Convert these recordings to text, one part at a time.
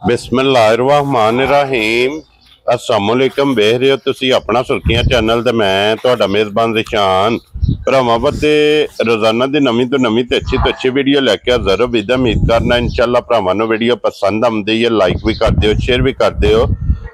बिस्मिल्लाहिर्रहमानिर्रहीम अस्सलामुअलैकुम वेख रहे हो तुसी अपना सुर्खियां चैनल ते मैं तुहाडा मेज़बान रिशान भरावां वास्ते रोजाना दी नवीं तो नवीं ते अच्छी वीडियो लैके हाज़र हो। उम्मीद करना इंशाअल्लाह भरावां नूं वीडियो पसंद आउंदी है, लाइक भी कर दिओ, शेयर भी कर दिओ।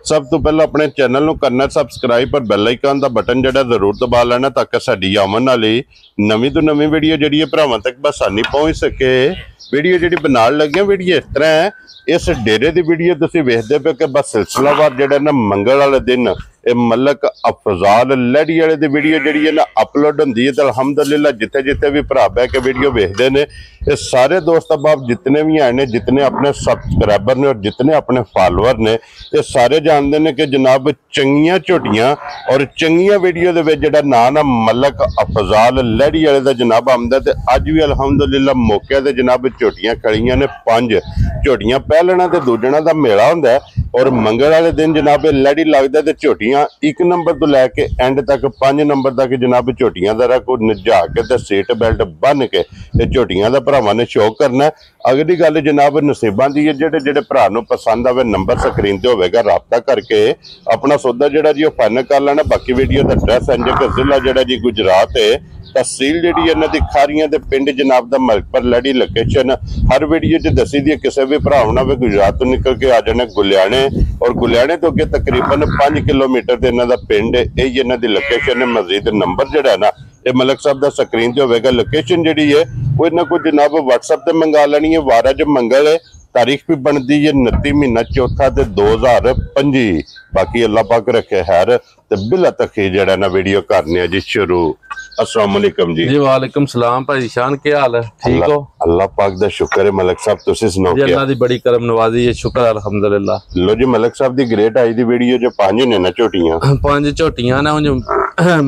सब तो पहले अपने चैनल नूं करना सबसक्राइब पर बैल आइकन दा बटन जिहड़ा जरूर दबा लेना ताकि साडी आमन वाली नवीं तो नवीं वीडियो जिहड़ी है भरावां तक बसानी पहुंच सके। वीडियो जिहड़ी बनाण लगे वीडियो इस तरह है, इस डेरे की वीडियो तुसीं वेखदे पे कि बस सिलसिलावार जिहड़ा ना मंगल वाले दिन मलक अफजाल लड़ी वाले दी वीडियो जिहड़ी है ना अपलोड होंदी है। तो अलहमदुलिल्लाह जिथे जिथे भी भरा बह के वीडियो वेखदे ने ये सारे दोस्त अहबाब जितने भी हैं ने, जितने अपने सब्सक्राइबर ने और जितने अपने फॉलोअर ने, ये सारे जानते हैं कि जनाब चंगियां झोटियां और चंगियां वीडियो दे विच जिहड़ा नाम ना मलक अफजाल लड़ी वाले दा जनाब आमदा। ते अज भी अलहमदुलिल्लाह मौके ते जनाब झोटियां खड़ियां ने 5 झोटियां पहलना ते दूजणा दा मेला हुंदा है और मंगल वाले दिन जनाब लड़ी लगदा ते झोटियां 1 नंबर तो लैके एंड तक 5 नंबर तक जनाब झोटियां दा रख नजा के ते सीट बेल्ट बन के झोटियां दा भरावां ने शो करना। अगली गल जनाब नसीबां दी है, जेडे जेडे भरा नूं पसंद आवे नंबर स्क्रीन ते होवेगा, राबता करके अपना सौदा जिहड़ा जी फाइनल कर लेना। बाकी वीडियो दा एड्रैस है कि जिला जिहड़ा जी गुजरात है, तहसील जी इन्हां दी खारियां ते पिंड जनाब दा मलकपुर लड़ी लोकेशन हर वीडियो च दसी दी। किसी भी भरा ना भी गुजरात तो निकल के आ जाने गुलियाने और गुलियाने तो अगे तकरीबन 5 किलोमीटर से इन्हां दा पिंड यही इन्हां दी लोकेशन है। मजीद नंबर जिहड़ा है ना ये मलक साहब दा स्क्रीन ते होवेगा। लोकेशन जिहड़ी है वो इन्हां को जनाब व्हाट्सएप ते मंगा लेनी है। वार अज मंगल है, तारीख भी बनती है 29 महीना चौथा ते 2025। बाकी अल्लाह पाक रखे खैर ते बिला तखी जड़ा ना वीडियो करने जी शुरू। अस्सलाम वालेकुम जी। वालेकुम सलाम भाई शान, क्या हाल है? ठीक हो? अल्लाह पाक दा शुक्र है। मलक साहब तुसी सुनाओ जी? अल्लाह दी बड़ी करम नवाजी है, शुक्र अल्हम्दुलिल्लाह। लो जी मलक साहब the great I the video जो 5 ने ना झोटियां 5 झोटियां ने, उंज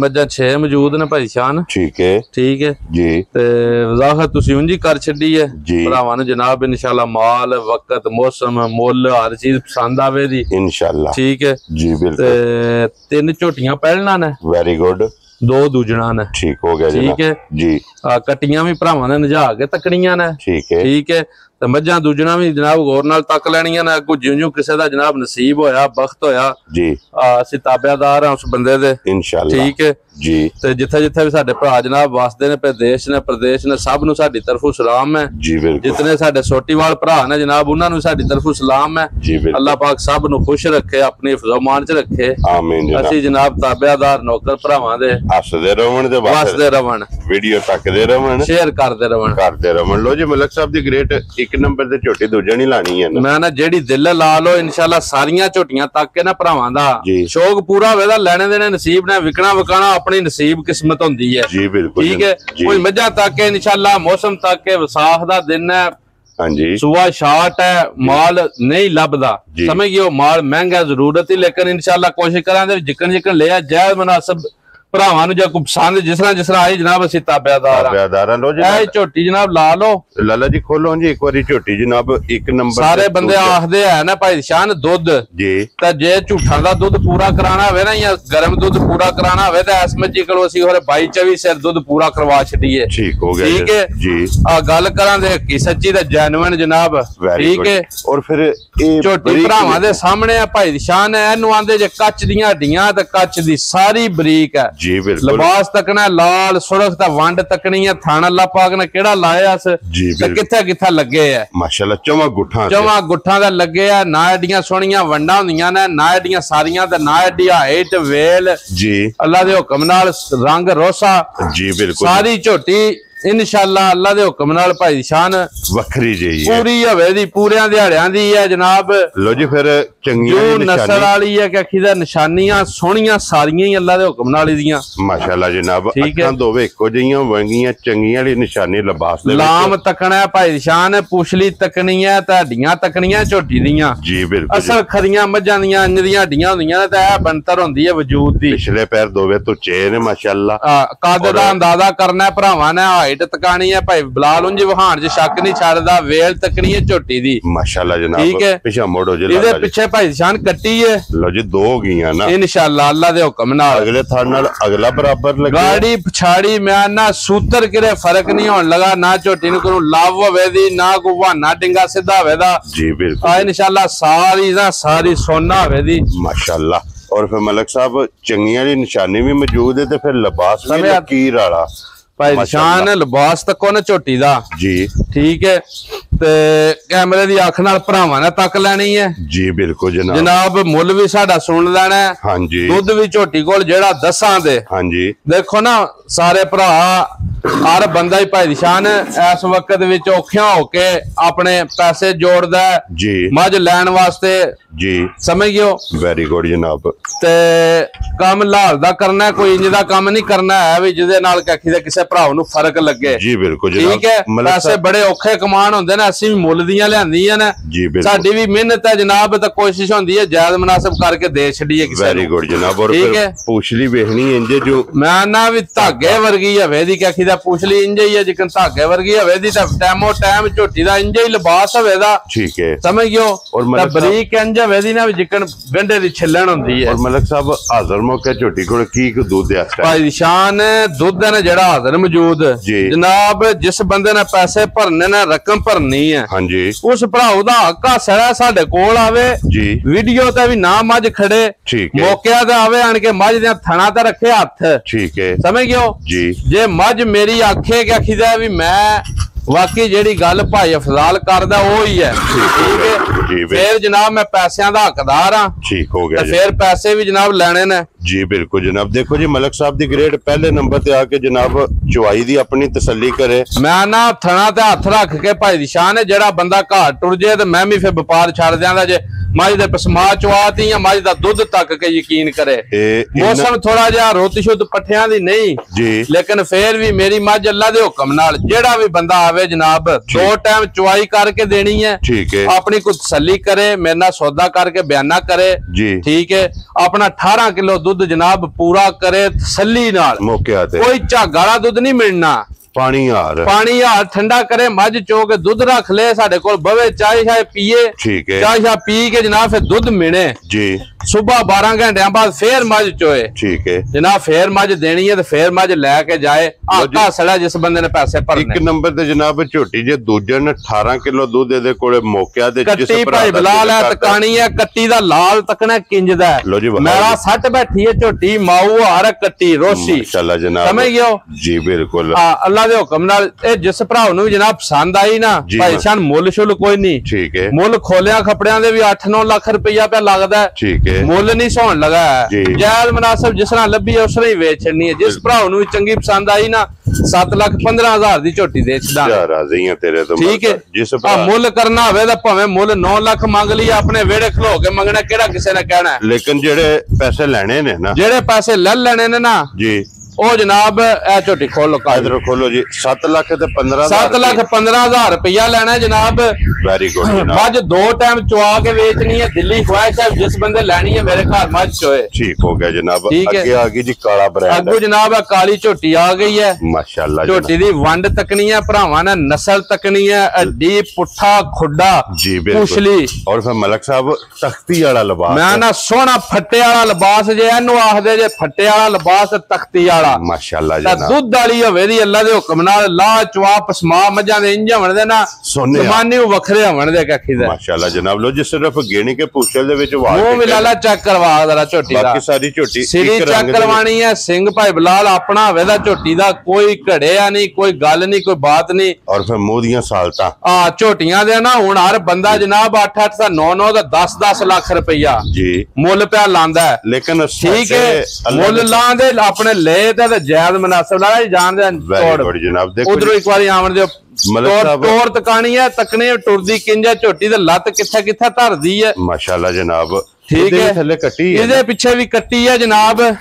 मज्जा 6 मौजूद ने भाई शान। ठीक है जी। ते वजाहत तुसी उंज कर छड़ी है भरावां नूं जनाब इंशाअल्लाह माल वक्त मौसम मुल हर चीज पसंद आवे दी इंशाअल्लाह। ठीक है जी बिल्कुल। ते 3 झोटियां पहलना ने, वेरी गुड, 2 दूजना ने, ठीक हो गया। ठीक है जी। कट्टियां भी भरावां ने नजा के तकड़ियां ने, ठीक है। ते मज्जां दूजना भी जनाब गौर नाल तक लैणियां ने। अगों जिउं जिउं किसे दा जनाब नसीब होया बख्त होया जी असीं ताबेदार हां उस बंदे दे इंशाअल्लाह। ठीक है जी। ते जिथे जिथे भी साडे भरा जनाब वासदे ने पे देश ने प्रदेश ने सब नूं साडी तरफों सलाम है जी बिल्कुल। जितने साडे सोटीवाल भरा ने जनाब उन्हां नूं साडी तरफों सलाम है जी बिल्कुल। अल्लाह पाक सब नूं खुश रखे, अपनी हिफ्ज़-ओ-मान च रखे, आमीन। असीं जनाब ताबेदार नौकर भरावां दे हसदे रहण ते वसदे रहण, वीडियो तकदे रहण, शेयर करदे रहण। लो जी मलक साहब दी ग्रेट 1 नंबर ते झोटी दूजे नहीं लानी है ना। मैं ना जेड़ी दिल ला लो इंशाअल्लाह सारियां झोटियां तक के ना भरावां दा शौक पूरा होवे दा, लेने देने नसीब ने, विकना वकाना अपनी नसीब किस्मत होंदी है जी बिल्कुल। ठीक है कोई मज्जा तक के इंशाअल्लाह मौसम तक के विसाख दा दिन है हां जी, सुबह शाट है, माल नहीं लभदा समझ गए, माल महंगा जरूरत ही, लेकिन इंशाअल्लाह कोशिश करांगे जिकन जिकन लिया जायज मुनासिब भरावां नूं जे कोई पसंद जिस तरह आई जनाब असीं ताबेदार। लो जी ए झोटी जनाब ला लो, लाला जी खोलो जी एक बारी झोटी जनाब 1 नंबर। सारे बंदे आखदे है ना भाई शान दुध जी ते जे झूठा दा दुध पूरा कराना होवे ना या गर्म दुध पूरा कराना होवे ते इस मच्छी कोलों असीं होरे 22-24 सिर दुध पूरा करवा छड़ीए। ठीक हो गया। ठीक है जी। आ गल करां दे की सच्ची ते जेन्युइन जनाब। ठीक है और फिर झोटी भरावां दे सामने भाई शान है, इहनूं आंदे जे कच्च दियां हड्डियां ते कच्च दी सारी बरीक है जी बिल्कुल। लिबास तकना लाल सुरख ता वंड तकनी है, थाना अल्लाह पाक ने केड़ा लाया अस ते किथे किथे लगे है माशाल्लाह। चौवा गुठा दा लगे है, ना एडियां सोहणियां वंडा हुंदियां ने, ना एडियां सारियां ते ना एडी हाइट वेल जी, अल्लाह दे हुक्म नाल रंग रोसा जी बिल्कुल। सारी झोटी इंशाअल्लाह अल्लाह दे हुक्म नाल भाई शान वखरी जी पूरी हवे दी पूरियां दिहाड़ियां दी है जनाब। लो जी फिर चंगियां नस्ल वाली है कि अखीदा निशानियां सोहणियां सारियां ही अल्लाह दे हुक्म नाल दियां माशाअल्लाह जनाब। अखां दोवे इक्को जिहियां वंगियां चंगियां वाली निशानी लिबास दे लाम तकना है भाई शान, पुछली तकनी है ते हड्डियां तकनियां झोटी दियां जी बिल्कुल। असल खरियां मज्जां दियां इंज दियां हड्डियां हुंदियां ते ए बनतर हुंदी है वजूद दी। पिछले पैर दोवे तो चेन है माशाअल्लाह। कद दा अंदाजा करना है भरावां ने, ਹਾਈਟ ਤਕਾਣੀ ਹੈ ਭਾਈ ਬਲਾਲ ਉਂਝ ਵਹਾਣ 'ਚ ਸ਼ੱਕ ਨਹੀਂ ਛੱਡਦਾ ਵੇਲ ਤਕਣੀ ਹੈ ਝੋਟੀ ਦੀ ਮਾਸ਼ਾਅੱਲਾ ਜਨਾਬ ਠੀਕ ਹੈ ਪਿਛਾ ਮੋੜੋ ਜੀ ਇਹਦੇ ਪਿੱਛੇ ਭਾਈ ਸ਼ਾਨ ਕੱਟੀ ਹੈ ਲੋ ਜੀ 2 ਹੋ ਗਈਆਂ ਨਾ ਇਨਸ਼ਾਅੱਲਾ ਅੱਲਾ ਦੇ ਹੁਕਮ ਨਾਲ ਅਗਲੇ ਥਾਂ ਨਾਲ ਅਗਲਾ ਬਰਾਬਰ ਲੱਗੇ ਗਾੜੀ ਪਛਾੜੀ ਮੈਂ ਨਾ ਸੂਤਰ ਕਿਰੇ ਫਰਕ ਨਹੀਂ ਹੋਣ ਲਗਾ ਨਾ ਝੋਟੀ ਨੂੰ ਕੋਈ ਲਾਭ ਹੋਵੇ ਦੀ ਨਾ ਕੋਈ ਬਹਾਨਾ ਡਿੰਗਾ ਸਿੱਧਾ ਹੋਵੇ ਦਾ ਜੀ ਬਿਲਕੁਲ ਆ ਇਨਸ਼ਾਅੱਲਾ ਸਾਰੀ ਸੋਨਾ ਹੋਵੇ ਦੀ ਮਾਸ਼ਾਅੱਲਾ और फिर मलिक साहब चंगियां दी निशानी भी मौजूद है ते फिर लिबास भी लकीर वाला भाई शान लिबास तको ना झोटी दा जी ठीक है ते कैमरे दी अख नाल भरावां ने तक लैनी है जी बिल्कुल जनाब मुल भी साडा सुन लेना है हां जी दुध भी झोटी कोल जेड़ा 10 दे हां जी देखो ना सारे भरा हर बंदा ही भाई शान इस वक्त विच औखियां होके अपने पैसे जोड़दा जी मझ लैन वास्ते जी समझ गयो वेरी गुड जनाब ते काम लाल दा करना है कोई इंज दा काम नहीं करना है भी जिदे नाल कखी दे किसे भराव नूं फर्क लगे जी बिल्कुल जनाब ठीक है पैसे बड़े औखे कमान होंदे ने ਅਸੀਂ ਵੀ ਮੁੱਲ ਦੀਆਂ ਲਿਆਂਦੀਆਂ ਨੇ जी बिल्कुल ਸਾਡੀ ਵੀ ਮਿਹਨਤ ਹੈ ਜਨਾਬ ਤਾਂ ਕੋਸ਼ਿਸ਼ ਹੁੰਦੀ ਹੈ ਜਾਇਜ਼ ਮੁਨਾਸਿਬ ਕਰਕੇ ਦੇ ਛੱਡੀਏ ਕਿਸੇ वेरी गुड जनाब और फिर पूछली वेखनी इंजे जो मैं ना भी धागे वर्गी हवे दी कखी दा पूछली इंजे ही है जिकन धागे वर्गी हवे दी ता टाइमो टाइम झोटी दा इंजे ही लिबास हवे दा ठीक है समझ गयो और बरीक इंज हवे दी ना जिकन गंढे दी छिलण हुंदी है और मलिक साहब हाजिर मौके झोटी कोल की दूध है भाई शान दुध है ना जेड़ा हाजिर मौजूद जनाब जिस बंदे ने पैसे भरने ने रकम भरनी है हां जी उस भराओ दा हक हासिल है साडे कोल आवे जी वीडियो ते भी ना मझ खड़े ठीक है मौके ते आवे आन के मझ दे थणा ते रखे हाथ ठीक है समझ गयो जी जे मझ मेरी आखे कि आखीदा भी मैं वाकई जेड़ी गल भाई अफजाल करदा ओ ही है ठीक है फिर जनाब मैं पैसों का हकदार हाँ ठीक हो गया फिर पैसे भी जनाब लेने ने जी बिल्कुल जनाब देखो जी मलिक साहब दी ग्रेड पहले नंबर ते आके जनाब चुवाई दी अपनी तसल्ली करे मैं ना थणा ते हथ रख के भाई दी शान है जेड़ा बंदा घर टुर जाए तो मैं भी फिर व्यापार छड़ दियां जे मझ दे पसमा चवाती या मझ दा दुध तक के यकीन करे मौसम थोड़ा जिहा रुत शुद्ध पट्ठियां दी नहीं जी लेकिन फिर भी मेरी मझ अल्लाह दे हुक्म नाल जेड़ा भी बंदा आवे जनाब 2 टाइम चुवाई करके देनी है ठीक है अपनी कुछ तसल्ली करे मेरे नाल सौदा करके बयाना करे जी ठीक है अपना 18 किलो दुध जनाब पूरा करे तसल्ली नाल मौके आते कोई झागा वाला दुध नहीं मिलना पानी हार ठंडा करे मझ चो के दुध रख ले साडे कोल बवे चाय शाय पिए ठीक है चाय शाय पी के जनाब फिर दुध मिने जी सुबह 12 घंटे बाद फिर मझ चोए ठीक है जनाब फिर मझ देनी है तो फिर मझ लैके जाए आका सड़ा जिस बंदे ने पैसे भरने एक नंबर ते जनाब झोटी जे दूजे ने 18 किलो दूध दे कोले मौके दे जिस भाई बलाल है तकानी है कट्टी दा लाल तकना किंजदा लो जी मेरा सट बैठी है झोटी माऊ हार कट्टी रोसी माशाल्लाह जनाब समझ गयो जी बिल्कुल अल्लाह दे हुक्म नाल ए जिस भराव नूं जनाब पसंद आई ना भाई शान मुल शुल कोई नहीं ठीक है मुल खोलिया खपड़ियां दे भी 8-9 लाख रुपया पे लगदा है ठीक है मुल नहीं सोहन लगा है जायज मुनासिब जिस तरह लभी है उस तरह ही वेच छड़नी है जिस भराव नूं चंगी पसंद आई ना 7,15,000 दी झोटी दे छदा राजी हां तेरे तो ठीक है जिस मुल करना होवे तां भावें मुल 9 लाख मंग लिया अपने वेड़े खलो के मंगना केड़ा किसे ने कहना है लेकिन जेड़े पैसे लेने ने ना जेड़े पैसे ले लेने ने ना जी ओ जनाब ए झोटी खोलो इधर खोलो जी 7 लाख ते 15,000 रुपया लेना है जनाब वेरी गुड मझ 2 टाइम चुआ के बेचनी है दिल्ली ख्वाहिश है जिस बंदे लेनी है मेरे घर मझ चोए ठीक हो गया जनाब आगे आ गई जी काला ब्रांड अगू जनाब काली झोटी आ गई है माशाल्लाह झोटी दी वंड तकनी है भरावां ने नस्ल तकनी है अड्डी पुट्ठा खुड्डा जी पूछली और फिर मलिक साहब तख्ती वाला लिबास मैं ना सोहना फट्टे वाला लिबास जे इहनू आखदे जे फट्टे वाला लिबास तख्ती वाला माशाल्लाह जनाब दुध वाली होवे दी अल्लाह दे हुक्म नाल ला चवा पसमा मझां दे इंज होण दे ना समाने वखरे होण दे कखी दे माशाल्लाह जनाब लो जी सिर्फ गिणी के पूछल दे विच वाल वो मिलाला चेक करवा जरा झोटी दा बाकी सारी झोटी सिरी चेक करवानी है सिंह भाई बलाल अपना होवे दा झोटी दा कोई घड़िया नहीं कोई गल नहीं कोई बात नहीं और फिर मूंह दियां सालता झोटियां दे ना हुण हर बंदा जनाब 8-8 दा 9-9 दा 10-10 लाख रुपया जी मुल पे लांदा है लेकिन ठीक है मुल लांदे अपने ले जायज मुनासिब लाला जान दे जनाब उधरों एक बार आवन दे तोड़ तकानी है तकने टुरदी किंजा झोटी ते लत किथे किथे धरदी है माशाल्लाह जनाब ठीक है थल्ले कट्टी है ਇਹਦੇ ਪਿੱਛੇ ਵੀ ਕੱਟੀ ਹੈ ਜਨਾਬ ਇਹ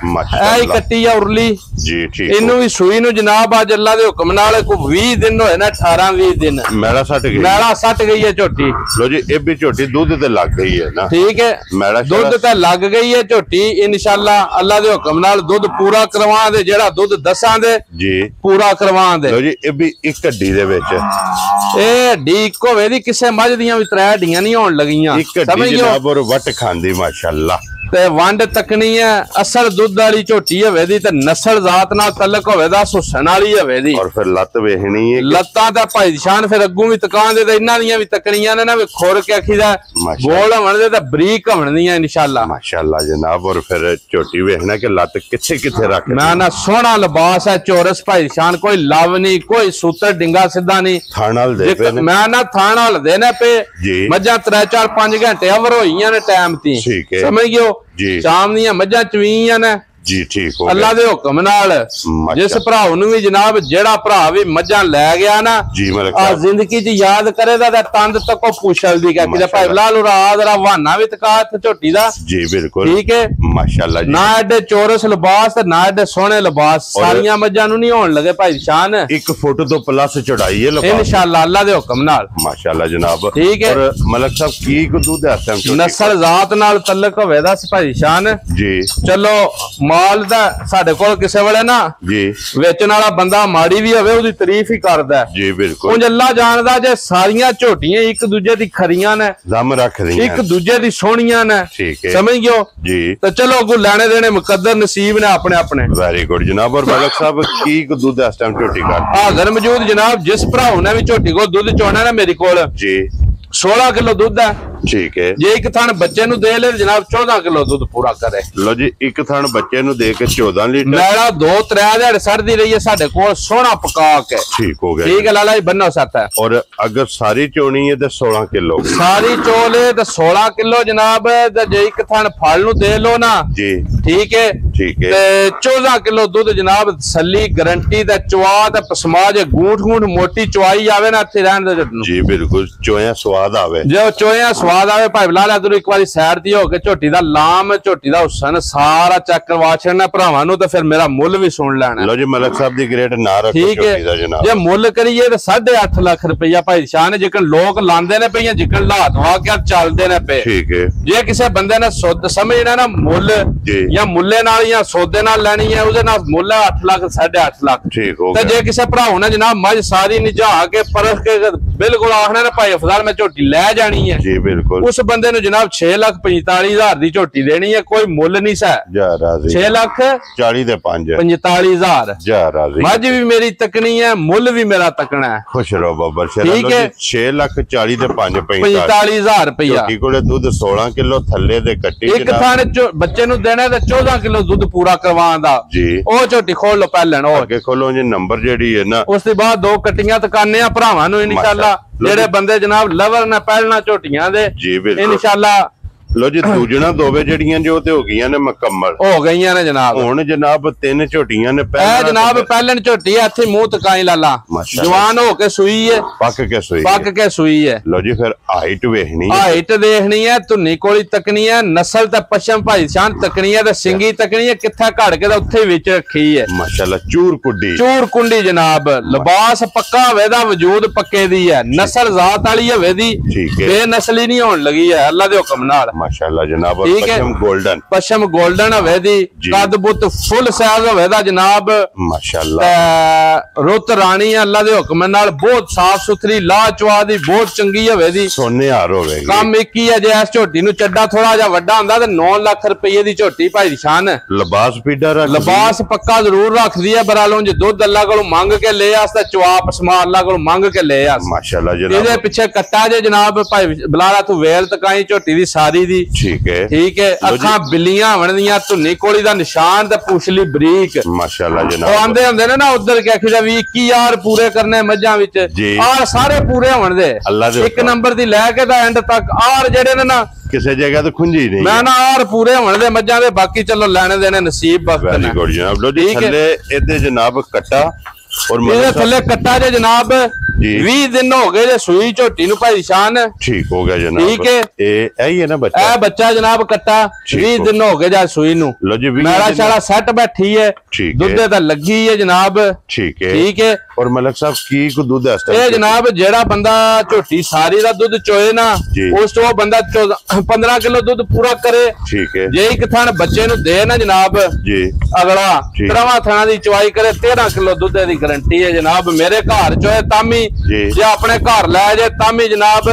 ਹੀ ਕੱਟੀ ਆ ਉਰਲੀ जी ठीक ਇਹਨੂੰ ਵੀ ਸੂਈ ਨੂੰ ਜਨਾਬ ਅੱਜ ਅੱਲਾ ਦੇ ਹੁਕਮ ਨਾਲ ਕੋਈ 20 ਦਿਨ ਹੋਏ ਨਾ 18-20 ਦਿਨ मैला सट गई ਮੈਲਾ ਸੱਟ ਗਈ ਹੈ ਝੋਟੀ लो जी ये भी झोटी दूध ते लग गई है ना ठीक है मैला ਦੁੱਧ ਤਾਂ ਲੱਗ ਗਈ ਹੈ ਝੋਟੀ ਇਨਸ਼ਾਅੱਲਾ ਅੱਲਾ ਦੇ ਹੁਕਮ ਨਾਲ ਦੁੱਧ ਪੂਰਾ ਕਰਵਾ ਦੇ ਜਿਹੜਾ ਦੁੱਧ ਦੱਸਾਂ ਦੇ जी ਪੂਰਾ ਕਰਵਾ ਦੇ लो जी ये भी एक हड्डी दे विच ਇਹ ਹੱਡੀ ਇੱਕੋ ਵੇ ਦੀ ਕਿਸੇ ਮੱਝ ਦੀਆਂ ਵੀ 3 ਹੱਡੀਆਂ ਨਹੀਂ ਹੋਣ ਲੱਗੀਆਂ एक हड्डी जनाब और वट खांदी माशाअल्लाह ਤੇ ਵੰਡ ਤੱਕਣੀ ਹੈ ਅਸਲ ਦੁੱਧ ਵਾਲੀ ਝੋਟੀ ਹੋਵੇ ਦੀ ਤੇ ਨਸਲ ਜ਼ਾਤ ਨਾਲ ਤਲਕ ਹੋਵੇ ਦਾ ਹੁਸਨ ਵਾਲੀ ਹੋਵੇ ਦੀ और फिर लत वेखनी है ਲੱਤਾਂ ਤਾਂ ਭਾਈ ਨਿਸ਼ਾਨ ਫਿਰ ਅੱਗੋਂ ਵੀ ਤਕਾਂ ਦੇ ਤੇ ਇਹਨਾਂ ਦੀਆਂ ਵੀ ਤੱਕਣੀਆਂ ਨੇ ਨਾ ਵੀ ਖੁਰ ਕੇ ਆਖੀਦਾ ਗੋਲ ਹੋਣ ਦੇ ਤੇ ਬਰੀਕ ਹੋਣ ਦੀਆਂ ਇਨਸ਼ਾਅੱਲਾ माशाअल्लाह जनाब और फिर झोटी वेखना कि लत किथे किथे रख ਮੈਂ ਨਾ ਸੋਹਣਾ ਲਿਬਾਸ ਹੈ ਚੌਰਸ ਭਾਈ ਨਿਸ਼ਾਨ ਕੋਈ ਲਵ ਨਹੀਂ ਕੋਈ ਸੂਤਰ ਡਿੰਗਾ ਸਿੱਧਾ ਨਹੀਂ थानल दे पे ने ਮੈਂ ਨਾ ਥਾਣ ਹਲ ਦੇ ਨੇ ਪੇ जी ਮੱਝਾਂ 3-4-5 ਘੰਟੇ ਅਵਰ ਹੋਈਆਂ ਨੇ ਟਾਈਮ ਤੀ ठीक है ਸਮਝ ਗਿਓ जी ਸ਼ਾਮ ਦੀਆਂ ਮੱਝਾਂ ਚਵੀਆਂ ਨੇ जी ठीक हो ਅੱਲਾ ਦੇ ਹੁਕਮ ਨਾਲ ਜਿਸ ਭਰਾ ਨੂੰ ਵੀ ਜਨਾਬ ਜਿਹੜਾ ਭਰਾ ਵੀ ਮੱਝਾਂ ਲੈ ਗਿਆ ਨਾ जी मलिक ਆ साहब ਜ਼ਿੰਦਗੀ 'ਚ ਯਾਦ ਕਰੇਦਾ ਤਾਂ ਤੰਦ ਤੱਕੋ ਪੁੱਛਲਦੀ ਕਿ ਕਿਤੇ ਭਾਈ ਬਲਾਲ ਉਰਾ ਆਦਰਾ ਵਾਨਾ ਵੀ ਤਕਾ ਤੇ ਝੋਟੀ ਦਾ जी बिल्कुल ਠੀਕ ਹੈ माशाअल्लाह जी ਨਾ ਐਡੇ ਚੌਰਸ ਲਿਬਾਸ ਤੇ ਨਾ ਐਡੇ ਸੋਹਣੇ ਲਿਬਾਸ ਸਾਰੀਆਂ ਮੱਝਾਂ ਨੂੰ ਨਹੀਂ ਹੋਣ ਲੱਗੇ ਭਾਈ ਸ਼ਾਨ 1 फुट तो प्लस चढ़ाई है लबा ਇਨਸ਼ਾਅੱਲਾ ਅੱਲਾ ਦੇ ਹੁਕਮ ਨਾਲ माशाअल्लाह जनाब ठीक है। और मलिक साहब की को दूध है इस टाइम झोटी ਨਸਲ ਜ਼ਾਤ ਨਾਲ ਤਲਕ ਹੋਵੇ ਦਾ ਭਾਈ ਸ਼ਾਨ जी ਚਲੋ ਮਾਲ ਦਾ ਸਾਡੇ ਕੋਲ ਕਿਸੇ ਵੇਲੇ ਨਾ जी ਵੇਚਣ ਵਾਲਾ ਬੰਦਾ ਮਾੜੀ ਵੀ ਹੋਵੇ ਉਹਦੀ ਤਾਰੀਫ ਹੀ ਕਰਦਾ जी बिल्कुल ਉਂਝ ਅੱਲਾ ਜਾਣਦਾ ਜੇ ਸਾਰੀਆਂ ਝੋਟੀਆਂ ਇੱਕ ਦੂਜੇ ਦੀ ਖਰੀਆਂ ਨੇ दम रख रही ਇੱਕ हैं ਦੂਜੇ ਦੀ ਸੋਹਣੀਆਂ ਨੇ ठीक है ਸਮਝ ਗਿਓ जी ਤਾਂ ਚਲੋ ਅੱਗੋਂ ਲੈਣੇ ਦੇਣੇ ਮੁਕੱਦਰ ਨਸੀਬ ਨੇ ਆਪਣੇ ਆਪਣੇ वेरी गुड जनाब और मलिक साहब की को दूध है इस टाइम झोटी का ਹਾਜ਼ਰ ਮੌਜੂਦ ਜਨਾਬ ਜਿਸ ਭਰਾ ਨੇ ਵੀ ਝੋਟੀ ਕੋਲ ਦੁੱਧ ਚੋਣਾ ਨਾ ਮੇਰੇ ਕੋਲ जी 16 ਕਿਲੋ ਦੁੱਧ ਹੈ ठीक है ਜੇ ਇੱਕ ਥਣ ਬੱਚੇ ਨੂੰ ਦੇ ਲੈ ਜਨਾਬ 14 ਕਿਲੋ ਦੁੱਧ ਪੂਰਾ ਕਰੇ लो जी एक थान बच्चे नु दे के 14 लीटर ਮੈਲਾ 2-3 ਦਿਹਾੜੇ ਸੜਦੀ ਰਹੀ ਹੈ ਸਾਡੇ ਕੋਲ ਸੋਹਣਾ ਪਕਾ ਕੇ ठीक हो गया ਠੀਕ ਹੈ ਲਾਲਾ ਜੀ ਬੰਨੋ ਸੱਤ ਹੈ और अगर सारी चोनी है तो 16 किलो ਸਾਰੀ ਚੋਲੇ ਤੇ 16 ਕਿਲੋ ਜਨਾਬ ਤੇ ਜੇ ਇੱਕ ਥਣ ਫਲ ਨੂੰ ਦੇ ਲੋ ਨਾ जी ਠੀਕ ਹੈ ठीक है ਤੇ 14 ਕਿਲੋ ਦੁੱਧ ਜਨਾਬ ਤਸੱਲੀ ਗਾਰੰਟੀ ਦਾ ਚਵਾ ਤੇ ਪਸਮਾਜ ਗੂੰਠ ਮੋਟੀ ਚਵਾਈ ਆਵੇ ਨਾ ਇੱਥੇ ਰਹਿਣ ਦੇ ਜੱਟ ਨੂੰ जी बिल्कुल चोया स्वाद आवे ਜੋ ਚੋਇਆ ਸਵਾਦ ਆਵੇ ਭਾਈ ਬਲਾਲ ਤੂੰ ਇੱਕ ਵਾਰੀ ਸਾਈਡ ਤੇ ਹੋ ਕੇ ਝੋਟੀ ਦਾ ਲਾਮ ਝੋਟੀ ਦਾ ਹੁਸਨ ਸਾਰਾ ਚੈੱਕ ਕਰਵਾ ਛੱਡਣਾ ਭਰਾਵਾਂ ਨੂੰ ਤੇ ਫਿਰ ਮੇਰਾ ਮੁੱਲ ਵੀ ਸੁਣ ਲੈਣਾ लो जी मलिक साहब दी ग्रेड ना रखो ਠੀਕ झोटी दा ਹੈ जनाब ਜੇ ਮੁੱਲ ਕਰੀਏ ਤਾਂ 8.5 ਲੱਖ ਰੁਪਈਆ ਭਾਈ ਸ਼ਾਨ ਜਿਕਣ ਲੋਕ ਲਾਂਦੇ ਨੇ ਪਈਆਂ ਜਿਕਣ ਲਾਤ ਵਾ ਕੇ ਚੱਲਦੇ ਨੇ ਪਏ ठीक है ਜੇ ਕਿਸੇ ਬੰਦੇ ਨੇ ਸੁੱਧ ਸਮਝਣਾ ਨਾ ਮੁੱਲ जी ਜਾਂ ਮੁੱਲੇ ਨਾਲ ਜਾਂ ਸੌਦੇ ਨਾਲ ਲੈਣੀ ਹੈ ਉਹਦੇ ਨਾਲ ਮੁੱਲ 8 ਲੱਖ 8.5 ਲੱਖ ठीक हो ਤੇ गया ਜੇ ਕਿਸੇ ਭਰਾਉ ਨੇ ਜਨਾਬ ਮੱਝ ਸਾਰੀ ਨਿਜਾ ਕੇ ਪਰਖ ਕੇ ਬਿਲਕੁਲ ਆਖਣਾ ਨਾ ਭਾਈ ਅਫਜ਼ਾਲ ਮੈਂ ਝੋਟੀ ਲੈ ਜਾਣੀ ਹੈ जी बिल्कुल ਉਸ ਬੰਦੇ ਨੂੰ ਜਨਾਬ 6,45,000 ਦੀ ਝੋਟੀ ਦੇਣੀ ਹੈ ਕੋਈ ਮੁੱਲ ਨਹੀਂ ਸੈ जा राजी 6,40,000 40 दे 5 45,000 जा राजी ਮੱਝ ਵੀ ਮੇਰੀ ਤੱਕਣੀ ਹੈ ਮੁੱਲ ਵੀ ਮੇਰਾ ਤੱਕਣਾ ਹੈ खुश रहो बाबा ठीक है। 6 ਲੱਖ 40 ਦੇ 5 45,000 ਰੁਪਇਆ ਝੋਟੀ ਕੋਲੇ ਦੁੱਧ 16 ਕਿਲੋ ਥੱਲੇ ਦੇ ਕੱਟੀ ਇੱਕ ਥਾਣੇ ਬੱਚੇ ਨੂੰ ਦੇਣਾ ਤੇ 14 ਕਿਲੋ ਦੁੱਧ ਪੂਰਾ ਕਰਵਾਉਣ ਦਾ ਜੀ ਉਹ ਝੋਟੀ ਖੋਲ ਲੋ ਪਹਿਲਣ ਉਹ ਅੱਗੇ ਖੋਲੋ ਜੀ ਨੰਬਰ ਜਿਹੜੀ ਹੈ ਨਾ ਉਸ ਤੋਂ ਬਾਅਦ 2 ਕੱਟੀਆਂ ਤਕਾਨੇ ਆ ਭਰਾਵਾਂ ਨੂੰ ਇਨਸ਼ਾਅੱਲਾ ਜਿਹੜੇ ਬੰਦੇ ਜਨਾਬ ਲਵਰ ਨਾ ਪਹਿਲਣਾ ਝੋਟੀਆਂ ਦੇ ਜੀ ਬਿਲਕੁਲ ਇਨਸ਼ਾਅੱਲਾ ਲੋ ਜੀ ਦੂਜਣਾ ਦੋਵੇਂ ਜਿਹੜੀਆਂ ਜੋ ਤੇ ਹੋ ਗਈਆਂ ਨੇ ਮੁਕੰਮਲ ਹੋ ਗਈਆਂ ਨੇ ਜਨਾਬ ਹੁਣ ਜਨਾਬ 3 ਝੋਟੀਆਂ ਨੇ ਇਹ ਜਨਾਬ ਪਹਿਲਣ ਝੋਟੀ ਆ ਇੱਥੇ ਮੂੰਹ ਤਕਾਈ ਲਾਲਾ ਮਾਸ਼ਾਅੱਲਾ। ਜਵਾਨ ਹੋ ਕੇ ਸੂਈ ਹੈ ਪੱਕ ਕੇ ਸੋਈ ਪੱਕ ਕੇ ਸੂਈ ਹੈ ਲੋ ਜੀ ਫਿਰ ਹਾਈਟ ਵੇਖਣੀ ਹੈ ਹਾਈਟ ਦੇਖਣੀ ਹੈ ਧੁੰਨੀ ਕੋਲੀ ਤੱਕਣੀ ਹੈ ਨਸਲ ਤੇ ਪਸ਼ਮ ਭਾਈ ਸ਼ਾਨ ਤੱਕਣੀ ਹੈ ਤੇ ਸਿੰਗੀ ਤੱਕਣੀ ਹੈ ਕਿੱਥਾ ਘੜ ਕੇ ਤਾਂ ਉੱਥੇ ਵਿੱਚ ਰੱਖੀ ਹੈ ਮਾਸ਼ਾਅੱਲਾ ਚੂਰ ਕੁੱਡੀ ਚੂਰ ਕੁੰਡੀ ਜਨਾਬ ਲਿਬਾਸ ਪੱਕਾ ਹੋਵੇ ਦਾ ਵਜੂਦ ਪੱਕੇ ਦੀ ਹੈ ਨਸਲ ਜ਼ਾਤ ਵਾਲੀ ਹੋਵੇ ਦੀ ਠੀਕ ਹੈ ਬੇਨਸਲੀ ਨਹੀਂ ਹੋਣ ਲੱਗੀ ਹੈ ਅੱਲਾ ਦੇ ਹੁਕਮ ਨਾਲ ਮਾਸ਼ਾਅੱਲਾ ਜਨਾਬ ठीक है। ਪਸ਼ਮ 골ਡਨ ਪਸ਼ਮ 골ਡਨ ਹੋਵੇ ਦੀ जी। ਕੱਦ ਬੁੱਤ ਫੁੱਲ ਸਾਈਜ਼ ਹੋਵੇ ਦਾ ਜਨਾਬ ਮਾਸ਼ਾਅੱਲਾ ਰੁੱਤ ਰਾਣੀ ਹੈ ਅੱਲਾ ਦੇ ਹੁਕਮ ਨਾਲ ਬਹੁਤ ਸਾਫ ਸੁਥਰੀ ਲਾਜਵਾਬ ਦੀ ਬਹੁਤ ਚੰਗੀ ਹੋਵੇ ਦੀ ਸੋਨੇ ਹਾਰ ਹੋਵੇਗੀ ਕੰਮ ਇੱਕ ਹੀ ਹੈ ਜੇ ਇਸ ਝੋਟੀ ਨੂੰ ਚੱਡਾ ਥੋੜਾ ਜਿਹਾ ਵੱਡਾ ਹੁੰਦਾ ਤੇ 9 ਲੱਖ ਰੁਪਏ ਦੀ ਝੋਟੀ ਭਾਈ ਸ਼ਾਨ ਲਿਬਾਸ ਪੀਡਾ ਰੱਖ ਲਿਬਾਸ ਪੱਕਾ ਜ਼ਰੂਰ ਰੱਖਦੀ ਹੈ ਬਰਾਲੋਂ ਜੇ ਦੁੱਧ ਅੱਲਾ ਕੋਲੋਂ ਮੰਗ ਕੇ ਲੈ ਆਸ ਤਾਂ ਚਵਾਪ ਸਮਾ ਅੱਲਾ ਕੋਲੋਂ ਮੰਗ ਕੇ ਲੈ ਆਸ ਮਾਸ਼ਾਅੱਲਾ ਇਹਦੇ ਜਨਾਬ ਪਿੱਛੇ ਕੱਟਾ ਜੇ ਜਨਾਬ ਭਾਈ ਬਲਾਲਾ ਤੂੰ ਵੇਲ ਤਕਾਈ ਝੋਟੀ ਦੀ ਸਾਰੀ ਦੀ ਠੀਕ ਹੈ ਠੀਕ ਹੈ ਅੱਖਾਂ ਬਿੱਲੀਆਂ ਬਣਦੀਆਂ ਧੁੰਨੀ ਕੋਲੀ ਦਾ ਨਿਸ਼ਾਨ ਤੇ ਪੁਛਲੀ ਬਰੀਕ ਮਾਸ਼ਾਅੱਲਾ ਉਹ ਜਨਾਬ ਆਂਦੇ ਹੁੰਦੇ ਨੇ ਨਾ ਉਧਰ ਕਿ ਆਖੀਦਾ ਵੀ 21 ਪੂਰੇ ਕਰਨੇ ਮੱਝਾਂ ਵਿੱਚ ਜੀ। ਆਰ ਸਾਰੇ ਪੂਰੇ ਹੋਣ ਦੇ ਅੱਲਾ ਦੇ ਇੱਕ ਨੰਬਰ ਦੀ ਲੈ ਕੇ ਤਾਂ ਐਂਡ ਤੱਕ ਆਰ ਜਿਹੜੇ ਨੇ ਨਾ ਕਿਸੇ ਜਗ੍ਹਾ ਤੇ ਖੁੰਝੀ ਨਹੀਂ ਮੈਂ ਨਾ ਆਰ ਪੂਰੇ ਹੋਣ ਦੇ ਮੱਝਾਂ ਦੇ ਬਾਕੀ ਚਲੋ ਲੈਣੇ ਦੇਣੇ ਨਸੀਬ ਵਕਤ ਵੈਰੀ ਨੇ ਗੁੱਡ ਜਨਾਬ ਲੋ ਜੀ ਠੀਕ ਹੈ। ਥੱਲੇ ਇਹਦੇ ਜਨਾਬ ਕੱਟਾ ਔਰ ਇਹਦੇ ਮਤਲਬ ਥੱਲੇ ਕੱਟਾ ਜੇ ਜਨਾਬ 20 दिन हो गए सूई झोटी नु भाई शान। ठीक हो गया जनाब, ठीक है, यही है ना बच्चा? ए बच्चा जनाब कट्टा 20 दिन हो गए जा सूई नु। लो जी, मेरा शाला सेट बैठी है, दुध दा लगी है जनाब। ठीक है, ठीक है। और मलक साहब की को दूध है ए जनाब जेड़ा बंदा झोटी सारी दा दुध चोए ना, उस तो बंदा 15 किलो दुध पूरा करे। ठीक है, जे एक थान बच्चे नु दे ना जनाब जी, अगला 13वां थाना दी चवाई करे 13 किलो दुध दी गारंटी है जनाब। मेरे घर चोए तामी जे अपने घर लै जाए तामी जनाब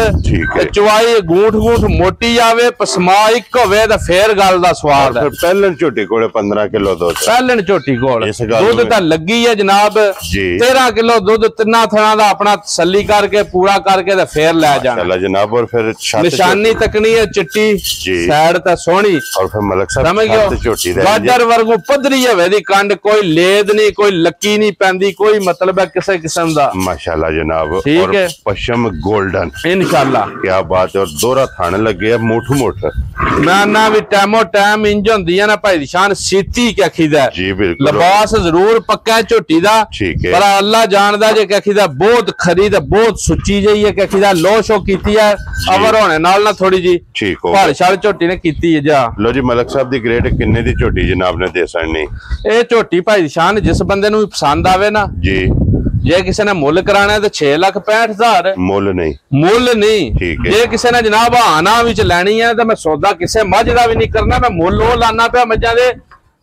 चवाई गूंठ गूंठ मोटी आवे पसमा एक होवे ते फिर गल दा स्वाद है। पहलन झोटी कोले 15 किलो दुध, पहलन झोटी कोल दुध तां लगी है जनाब। 13 किलो दुध तिन्ना थणा दा अपना तसल्ली करके पूरा करके ते फिर लै जाना जनाब। और फिर निशानी तकनी है चिट्टी सैड ते सोहनी। और फिर मलक साहब समझ गयो गाजर वर्गू पधरी है दी कंड, कोई लेद नहीं, कोई लक्की नहीं पैंदी, कोई मतलब है किसी किस्म दा। माशाल्लाह जनाब। ठीक है, पश्चिम गोल्डन इंशाल्लाह, क्या बात है। और दोहरा थाने लगे है मुठ मुठ ना भी टाइमो टाइम इंज होंदी है ना भाई शान सीती क्या खीदा जी बिल्कुल। लिबास जरूर पक्का झोटी दा, ठीक है, पर अल्लाह जानदा जे क्या खीदा बहुत खरी ते बहुत सुच्ची जई है क्या खीदा लो शो कीती है अवर होने नाल ना थोड़ी जी। ठीक हो भाल शाल झोटी ने कीती है जा। लो जी मलक साहब दी ग्रेड किन्ने दी झोटी जनाब ने दे सकनी? ए झोटी भाई शान जिस बंदे नु पसंद आवे ना जी, जे किसी ने मुल कराना है तो 6,65,000 मुल नहीं, मुल नहीं। जे किसी ने जनाब आना विच लैनी है तो मैं सौदा किसी मझ का भी नहीं करना, मैं मुल वो लाना पे मझा दे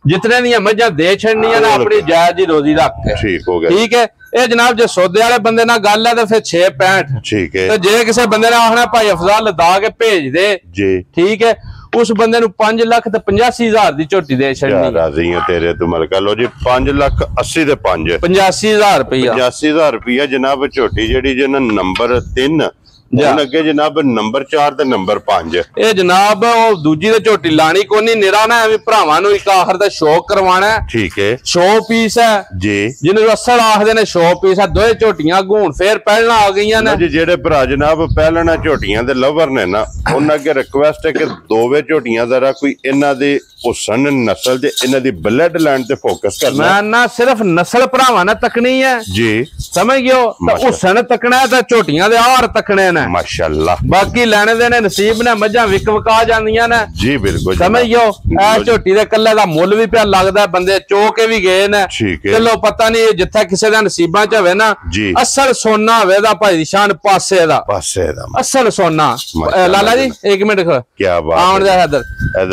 जितने दी मझा दे छड़नी ना अपनी जायज ही रोजी रख के। ठीक हो गया। ठीक है, ये जनाब जो सौदे वाले बंदे ना गल है तो फिर 6,65। ठीक है, तो जे किसी बंदे ने आखना भाई अफजाल दा के भेज दे जी, ठीक है, उस बंदे नु 5,85,000 दी झोटी दे छड़नी। राजी है तेरे तू मलका। लो जी 5,80,000 दे 5 85,000 रुपया 85,000 रुपया जनाब। झोटी जेडी जे नंबर 3 लगे जनाब, नंबर 4 ते नंबर 5 ये जनाब वो दूजी ते झोटी लानी कोनी निरा ना एवं भरावां नु एक आखर दा शौक करवाना है। ठीक है, शो पीस है जी, जिन्हें असल आखदे ने शो पीस है। दो झोटियां घूण फेर पहलना आ गईयां ने जी। जेड़े भरा जनाब पहलना झोटियां दे लवर ने ना, उन्हां अगे रिक्वेस्ट है कि दोवे झोटियां जरा कोई इन्हां दी हुसन नस्ल दे इन्हां दी ब्लड लाइन ते फोकस करना। मैं ना सिर्फ नस्ल भरावां ने तकनी है जी, समझ गयो। तो हुसन तकना है ते झोटियां दे हार तकने ने माशाअल्लाह। बाकी लेने देने नसीब ने मझां विक विका जांदियां ने जी बिल्कुल, समझ गयो। ए झोटी दे कल्ले दा मुल भी पिया लगदा, बंदे चो के भी गए ने। चलो पता नहीं जिथे किसी दा नसीबां च होवे ना असल सोना होवे दा भाई शान पासे दा असल सोना। लाला जी एक मिनट क्या बात आउण दे इधर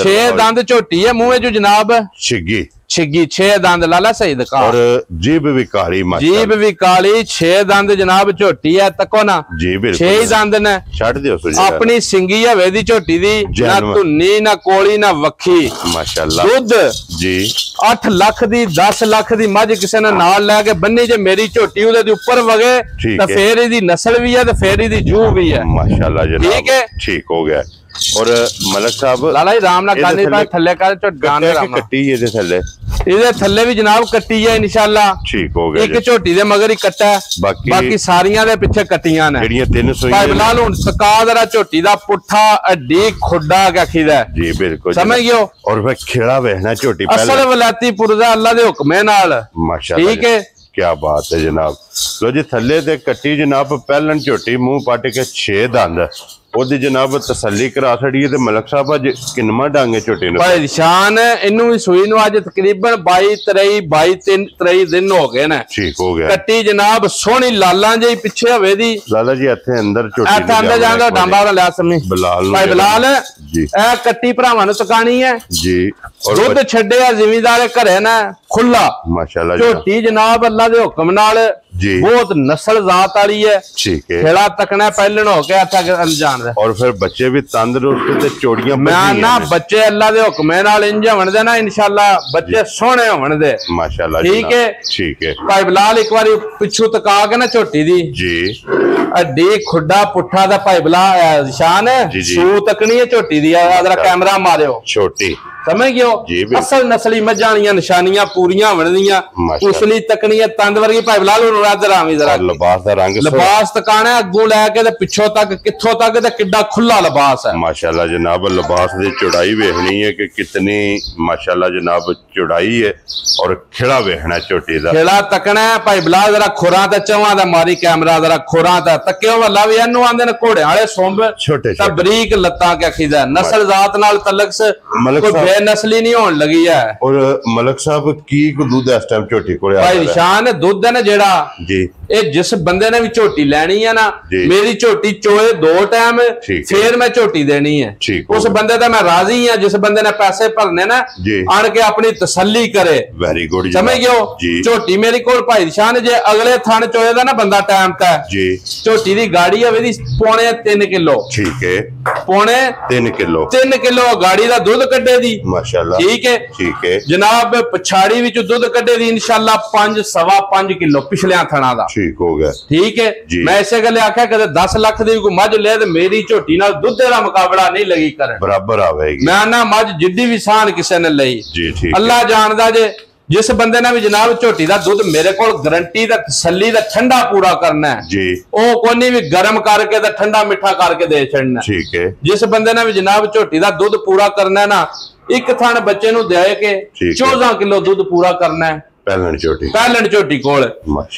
6 दंद झोटी है मुंह जो जनाब छिग्गी छिग्गी 6 दंद लाला सही दिखा। और जीभ भी काली, जीभ भी काली 6 दंद जनाब झोटी है तको ना जी बिल्कुल 6 दंद ने छड़ दियो अपनी सिंगी हवे दी झोटी दी, ना धुन्नी ना कोली ना वक्खी माशाअल्लाह। दुध जी 8 लाख दी 10 लाख दी मझ किसी ने नाल लेके बन्नी जे मेरी झोटी उदे दी ऊपर वगे तो फेर इदी नस्ल भी है तो फेर इदी जू भी है माशाअल्लाह जनाब। ठीक है, ठीक हो गया। और मलक साहब लाला जी राम ना करनी पाए थल्ले कर गाने राम कट्टी ये थल्ले इधर थल्ले भी जनाब कट्टी है इंशाल्लाह। ठीक हो गया। एक झोटी दे मगर ही कट्टा है, बाकी सारियां दे पीछे कट्टियां ने जेड़ियां 300 भाई बिलाल हुन सका जरा झोटी दा पुट्ठा अड्डी खोडा क्या खीदा जी बिल्कुल समझ गयो। और फिर खेड़ा वेखना झोटी असल वलाती पुरजा अल्लाह दे हुक्मे नाल माशाअल्लाह। ठीक है, क्या बात है जनाब। लो जी थल्ले ते कट्टी जनाब पहलन झोटी मुंह पट के 6 दंद ओदी जनाब तसल्ली करा छड़ी ते मलक साहब अज किन्नवा डांगे झोटी नु भाई शान इनु भी सूई नु अज तकरीबन 22-23 दिन हो गए ने। ठीक हो गया। कट्टी जनाब सोहनी लाला जी पीछे हवे दी लाला जी इथे अंदर झोटी इथे अंदर जांदा डांबा वाला ले समझ बिलाल भाई बिलाल जी ए कट्टी भरावां नु तकानी है जी। और दुध छड्डे जिमीदार घरे ना खुला माशाअल्लाह। झोटी जनाब अल्लाह दे हुक्म नाल जी बहुत नस्ल जात वाली है। ठीक है, खेड़ा तकना पहलन हो गया था अनजान। और फिर बच्चे भी तंदुरुस्त ते चोड़ियां मैं ना बच्चे अल्लाह दे हुक्मे नाल इंज होण दे ना इंशाल्लाह बच्चे सोहणे होण दे माशाल्लाह। ठीक है, ठीक है। भाई बिलाल एक बारी पिछू तका के ना झोटी दी जी अड्डी खुड्डा पुट्ठा दा भाई बिलाल शान सू तकनी है झोटी दी। जरा कैमरा मारियो छोटी समझ गयो। असल नस्ली मझां वालियां निशानियां पूरियां बनदियां उसली तकनी है तंद वर्गी भाई बिलाल ਇਧਰ ਆਵੀਂ ਜ਼ਰਾ ਲਿਬਾਸ ਦਾ ਰੰਗ ਲਿਬਾਸ ਤਕਾਣਾ ਅੱਗੋਂ ਲੈ ਕੇ ਤੇ ਪਿੱਛੋਂ ਤੱਕ ਕਿੱਥੋਂ ਤੱਕ ਤੇ ਕਿੱਡਾ ਖੁੱਲਾ ਲਿਬਾਸ ਹੈ ਮਾਸ਼ਾਅੱਲਾ ਜਨਾਬ ਲਿਬਾਸ ਦੀ ਚੌੜਾਈ ਵੇਖਣੀ ਹੈ ਕਿ ਕਿਤਨੀ ਮਾਸ਼ਾਅੱਲਾ ਜਨਾਬ ਚੌੜਾਈ ਹੈ ਔਰ ਖਿਲਾ ਵੇਖਣਾ ਝੋਟੀ ਦਾ ਖਿਲਾ ਤਕਣਾ ਭਾਈ ਬਿਲਾਲ ਜ਼ਰਾ ਖੁਰਾਂ ਤੇ ਚਵਾਂ ਦਾ ਮਾਰੀ ਕੈਮਰਾ ਜ਼ਰਾ ਖੁਰਾਂ ਤੇ ਤੱਕਿਓ ਵੱਲਾ ਵੀ ਇਹਨੂੰ ਆਂਦੇ ਨੇ ਘੋੜਿਆਂ ਵਾਲੇ ਸੁੰਭ ਛੋਟੇ ਤਾਂ ਬਰੀਕ ਲੱਤਾਂ ਕੇ ਆਖੀਦਾ ਨਸਲ ਜ਼ਾਤ ਨਾਲ ਤਲਕ ਸੇ ਕੋਈ ਬੇਨਸਲੀ ਨਹੀਂ ਹੋਣ ਲੱਗੀ ਹੈ ਔਰ ਮਲਕ ਸਾਹਿਬ ਕੀ ਦੁੱਧ ਇਸ ਟਾਈਮ ਝੋਟੀ ਕੋਲ ਆ ਭਾਈ ਨਿਸ਼ਾਨ ਦੁੱਧ ਹੈ ਨਾ ਜਿਹੜਾ ਜੀ ਇਹ ਜਿਸ ਬੰਦੇ ਨੇ ਵੀ ਝੋਟੀ ਲੈਣੀ ਹੈ ਨਾ ਮੇਰੀ ਝੋਟੀ ਚੋਏ 2 ਟਾਈਮ ਫੇਰ ਮੈਂ ਝੋਟੀ ਦੇਣੀ ਹੈ ਉਸ ਬੰਦੇ ਦਾ ਮੈਂ ਰਾਜ਼ੀ ਹਾਂ ਜਿਸ ਬੰਦੇ ਨੇ ਪੈਸੇ ਭਰਨੇ ਨਾ ਆਣ ਕੇ ਆਪਣੀ ਤਸੱਲੀ ਕਰੇ ਵੈਰੀ ਗੁੱਡ ਸਮਝ ਗਿਓ ਝੋਟੀ ਮੇਰੀ ਕੋਲ ਭਾਈ ਨਿਸ਼ਾਨ ਜੇ ਅਗਲੇ ਥਣ ਚੋਏ ਦਾ ਨਾ ਬੰਦਾ ਟਾਈਮ ਤਾਂ ਜੀ ਝੋਟੀ ਦੀ ਗਾੜੀ ਹੋਵੇ ਦੀ ਪੌਣੇ 3 ਕਿਲੋ ਠੀਕ ਹੈ ਪੌਣੇ 3 ਕਿਲੋ ਗਾੜੀ ਦਾ ਦੁੱਧ ਕੱਢੇ ਦੀ ਮਾਸ਼ਾਅੱਲਾ ਠੀਕ ਹੈ ਜਨਾਬ ਪਛਾੜੀ ਵਿੱਚ ਦੁੱਧ ਕੱਢੇ ਦੀ ਇਨਸ਼ਾਅੱਲਾ 5.5 ਕਿਲੋ ਪਿਛਲਿਆਂ ਥਣਾ ਦਾ ਠੀਕ ਹੋ ਗਿਆ ਠੀਕ ਹੈ ਮੈਂ ਇਸੇ ਗੱਲੇ ਆਖਿਆ ਕਦੇ 10 ਲੱਖ ਦੀ ਕੋਈ ਮੱਝ ਲੈ ਤੇ ਮੇਰੀ ਝੋਟੀ ਨਾਲ ਦੁੱਧ ਦਾ ਮੁਕਾਬਲਾ ਨਹੀਂ ਲੱਗੀ ਕਰਨ ਬਰਾਬਰ ਆਵੇਗੀ ਮੈਂ ਨਾ ਮੱਝ ਜਿੱਡੀ ਵੀ ਸਾਨ ਕਿਸੇ ਨੇ ਲਈ ਜੀ ਠੀਕ ਅੱਲਾ ਜਾਣਦਾ ਜੇ ਜਿਸ ਬੰਦੇ ਨੇ ਵੀ ਜਨਾਬ ਝੋਟੀ ਦਾ ਦੁੱਧ ਮੇਰੇ ਕੋਲ ਗਰੰਟੀ ਦਾ ਤਸੱਲੀ ਦਾ ਠੰਡਾ ਪੂਰਾ ਕਰਨਾ ਹੈ ਜੀ ਉਹ ਕੋਈ ਵੀ ਗਰਮ ਕਰਕੇ ਤੇ ਠੰਡਾ ਮਿੱਠਾ ਕਰਕੇ ਦੇ ਛੱਡਣਾ ਠੀਕ ਹੈ ਜਿਸ ਬੰਦੇ ਨੇ ਵੀ ਜਨਾਬ ਝੋਟੀ ਦਾ ਦੁੱਧ ਪੂਰਾ ਕਰਨਾ ਨਾ ਇੱਕ ਥਣ ਬੱਚੇ ਨੂੰ ਦੇ ਕੇ 14 ਕਿਲੋ ਦੁੱਧ ਪੂਰਾ ਕਰਨਾ ਹੈ ਪਹਿਲਣ ਝੋਟੀ ਕੋਲ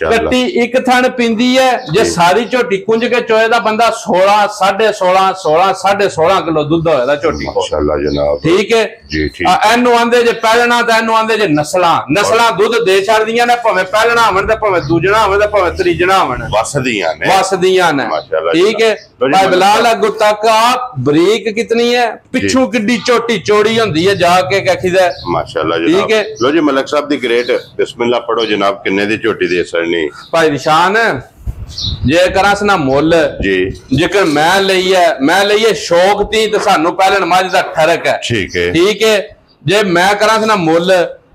ਕੱਟੀ ਇੱਕ ਥਣ ਪਿੰਦੀ ਹੈ ਜੇ ਸਾਰੀ ਝੋਟੀ ਕੁੰਝ ਕੇ ਚੋਏ ਦਾ ਬੰਦਾ 16 16.5 ਕਿਲੋ ਦੁੱਧ ਹੋਏਗਾ ਝੋਟੀ ਕੋਲ ਮਾਸ਼ਾਅੱਲਾ ਜਨਾਬ ਠੀਕ ਹੈ ਜੀ ਠੀਕ ਇਹਨੂੰ ਆਂਦੇ ਜੇ ਪਹਿਲਣਾ ਤਾਂ ਇਹਨੂੰ ਆਂਦੇ ਜੇ ਨਸਲਾਂ ਦੁੱਧ ਦੇ ਛੱਡਦੀਆਂ ਨੇ ਭਾਵੇਂ ਪਹਿਲਣਾ ਹੋਣ ਤੇ ਭਾਵੇਂ ਦੂਜਣਾ ਹੋਵੇ ਤੇ ਭਾਵੇਂ ਤਰੀਜਣਾ ਹੋਣ ਵਸਦੀਆਂ ਨੇ ਠੀਕ ਹੈ ਭਾਈ ਬਿਲਾਲ ਅੱਗੋਂ ਤੱਕ ਬਰੀਕ ਕਿਤਨੀ ਹੈ ਪਿੱਛੋਂ ਕਿੱਡੀ ਝੋਟੀ ਚੋੜੀ ਹੁੰਦੀ ਹੈ ਜਾ ਕੇ ਕਖੀਦਾ ਮਾਸ਼ਾਅੱਲਾ ਜਨਾਬ ਠੀਕ ਹੈ ਲੋ ਜੀ ਮਲਕ ਸਾਹਿਬ ਦੀ ਗ੍ਰੇਟ ਬਿਸਮਿल्लाह पढ़ो जनाब किन्ने दी झोटी दे सरनी भाई निशान जे करा सना मुल जी जेकर मैं लईए शौक ती ते सानू पहले नमाज दा ठरक है ठीक है जे मैं करा सना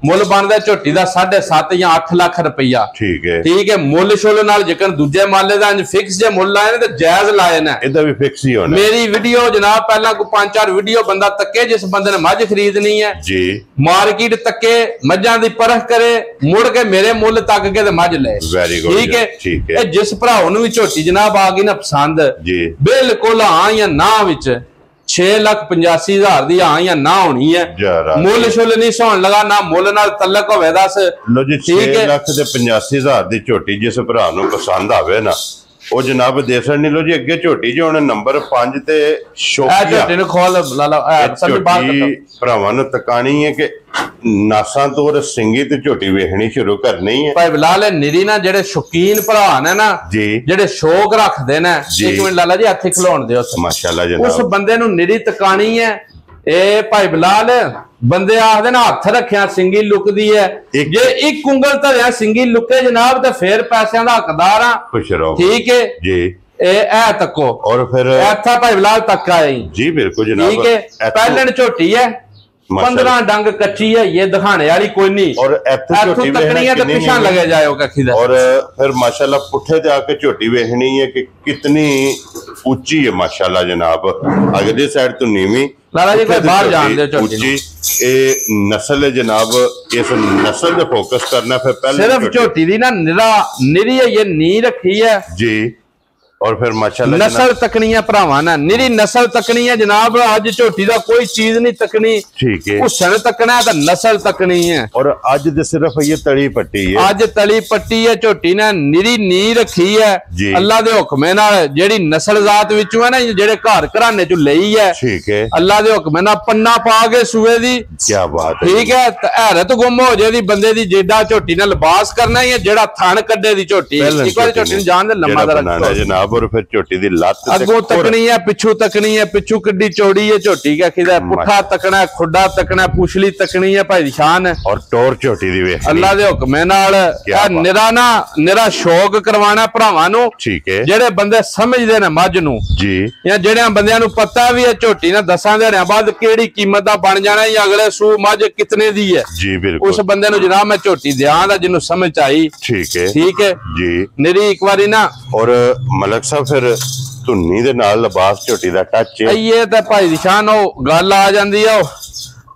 मुल बनदा झोटी दा 7.5 या 8 लाख रुपया ठीक है मुल शुल नाल जेकर दूजे माले दा फिक्स जे मुल लाए ने ते जायज लाए ने इदा भी फिक्स ही होना मेरी वीडियो जनाब पहला को 5-4 वीडियो बंदा तके जिस बंदे ने मझ खरीदनी है जी मार्केट तके मझां दी परख करे मुड़ के मेरे मुल तक के ते मझ ले वेरी गुड ठीक है जिस भराओ नु भी झोटी जनाब आ गई ना पसंद जी बिल्कुल हां या ना विच 6,85,000 दी हाँ या ना होनी है मुल शुल नहीं सोन लगा ना मुल नाल तलक होवे दस लो जी 6,85,000 दी झोटी जिस भरा नूं पसंद आवे ना ਉਹ ਜਨਾਬ ਦੇ ਨਹੀਂ ਲੋ ਜੀ ਅੱਗੇ ਝੋਟੀ ਜੀ ਹੁਣ ਨੰਬਰ 5 ਤੇ ਸ਼ੋਕੀ ਝੋਟੀ ਨੂੰ ਖੋਲ ਲਾ ਲਾ ਸਭ ਬਾਤ ਭਰਾਵਾਂ ਨੂੰ ਤਕਾਣੀ ਹੈ ਕਿ ਨਾਸਾਂ ਤੋਂ ਸਿੰਗੀ ਤੇ ਝੋਟੀ ਵੇਖਣੀ ਸ਼ੁਰੂ ਕਰਨੀ ਹੈ ਭਾਈ ਬਿਲਾਲ ਨਿਰੀ ਨਾ ਜਿਹੜੇ ਸ਼ੌਕੀਨ ਭਰਾ ਨੇ ਨਾ ਜਿਹੜੇ ਸ਼ੌਕ ਰੱਖਦੇ ਨੇ ਇੱਕ ਮਿੰਟ ਲਾਲਾ ਜੀ ਹੱਥ ਖਿਲਾਉਣ ਦਿਓ ਮਾਸ਼ਾਅੱਲਾ ਜਨਾਬ ਉਸ ਬੰਦੇ ਨੂੰ ਨਿਰੀ ਤਕਾਣੀ ਹੈ ਇਹ ਭਾਈ ਬਿਲਾਲ ਬੰਦੇ ਆਖਦੇ ਨਾ ਹੱਥ ਰੱਖਿਆ ਸਿੰਗੀ ਲੁਕਦੀ ਹੈ ਜੇ ਇੱਕ ਉਂਗਲ ਧਰਿਆ ਸਿੰਗੀ ਲੁਕੇ ਜਨਾਬ ਤੇ ਫੇਰ ਪੈਸਿਆਂ ਦਾ ਹੱਕਦਾਰ ਆ ਖੁਸ਼ ਰਹੋ ਠੀਕ ਹੈ ਜੀ ਇਹ ਤੱਕੋ ਔਰ ਫਿਰ ਇੱਥਾ ਭਾਈ ਬਿਲਾਲ ਤੱਕ ਆਈ ਜੀ ਬਿਲਕੁਲ ਜਨਾਬ ਠੀਕ ਹੈ ਪਹਿਲਣ ਝੋਟੀ ਹੈ 15 ਡੰਗ ਕੱਚੀ है ये दिखाने वाली कोई नहीं और झोटी तकनी है तो पीछा लगे जाए और फिर माशाल्लाह पुठे ते आके झोटी वेखनी है कि कितनी ऊंची है माशाल्लाह जनाब अगली साइड तो नीवी लाला जी बाहर जान दे झोटी ए नस्ल है जनाब इस नस्ल पे फोकस करना फिर पहले सिर्फ झोटी दी ना निरी है ये नी रखी है जी और फिर माशाल्लाह नस्ल तकनी है भरावां ना निरी नस्ल तकनी है जनाब आज झोटी दा कोई चीज नहीं तकनी ठीक है हुसन तकना है तो नस्ल तकनी है और आज दे सिर्फ ये तली पट्टी है आज तली पट्टी है झोटी ने निरी नी रखी है अल्लाह दे हुक्मे नाल जेड़ी नस्ल जात विचों है ना जेड़े घर घराने चों लई है ठीक है अल्लाह दे हुक्मे नाल पन्ना पा के सूए दी क्या बात है ठीक है हैरत गुम हो जेदी बंदे दी जेड़ा झोटी ने लिबास करना है जेड़ा थान कड्डे दी झोटी एक बार झोटी नु जान दे लम्मा दा रखो जनाब और फिर झोटी दी लत अगों तकनी है पिछू किड्डी चौड़ी है झोटी क्या खिदा पुठा तकना खुड्डा तकना पुछली तकनी है भाई शान और टोर झोटी दी वेख अल्लाह दे हुक्मे नाल निरा शौक करवाना भरावां नूं ठीक है जेड़े बंदे समझदे ने मझ नूं जी या जेड़े बंदियां नूं पता भी है झोटी ने 10 दिहाड़ियां बाद केड़ी कीमत दा बन जाना या अगले सू मझ कितने दी है जी बिल्कुल उस बंदे नूं जनाब मैं झोटी दियां दा जिन्नू समझ आई ठीक है जी निरी एक बारी ना और मलक साहब फिर ਧੁੰਨੀ ਦੇ ਨਾਲ ਲਿਬਾਸ ਝੋਟੀ ਦਾ ਟੱਚ ਹੈ ਇਹ ਤਾਂ ਭਾਈ ਨਿਸ਼ਾਨ ਉਹ ਗੱਲ ਆ ਜਾਂਦੀ ਆ